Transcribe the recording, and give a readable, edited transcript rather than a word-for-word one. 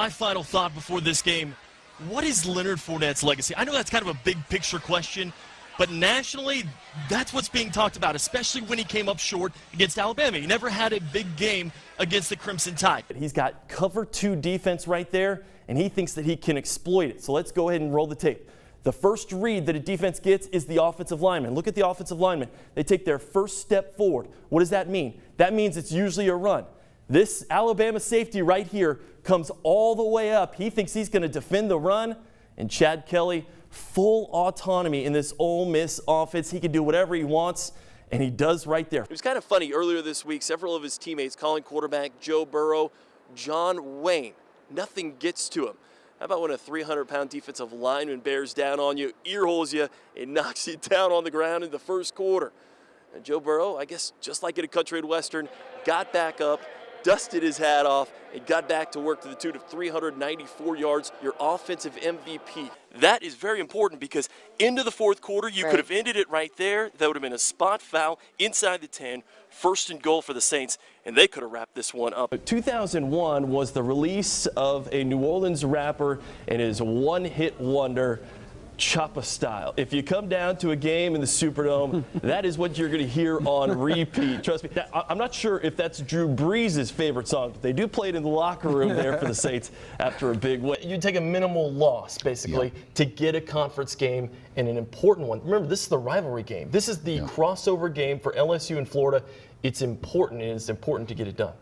My final thought before this game, what is Leonard Fournette's legacy? I know that's kind of a big picture question, but nationally, that's what's being talked about, especially when he came up short against Alabama. He never had a big game against the Crimson Tide. He's got cover 2 defense right there, and he thinks that he can exploit it. So let's go ahead and roll the tape. The first read that a defense gets is the offensive lineman. Look at the offensive lineman. They take their first step forward. What does that mean? That means it's usually a run. This Alabama safety right here comes all the way up. He thinks he's going to defend the run, and Chad Kelly, full autonomy in this Ole Miss offense. He can do whatever he wants, and he does right there. It was kind of funny earlier this week, several of his teammates calling quarterback Joe Burrow John Wayne. Nothing gets to him. How about when a 300-pound defensive lineman bears down on you, earholes you, and knocks you down on the ground in the first quarter? And Joe Burrow, I guess just like at a country and western, got back up, dusted his hat off, and got back to work to the tune of 394 yards, your offensive MVP. That is very important because into the fourth quarter, you could have ended it right there. That would have been a spot foul inside the 10, first and goal for the Saints, and they could have wrapped this one up. 2001 was the release of a New Orleans rapper and his one-hit wonder, Choppa Style. If you come down to a game in the Superdome, that is what you're going to hear on repeat. Trust me. I'm not sure if that's Drew Brees' favorite song, but they do play it in the locker room there for the Saints after a big win. You take a minimal loss, basically, to get a conference game and an important one. Remember, this is the rivalry game. This is the crossover game for LSU and Florida. It's important, and it's important to get it done.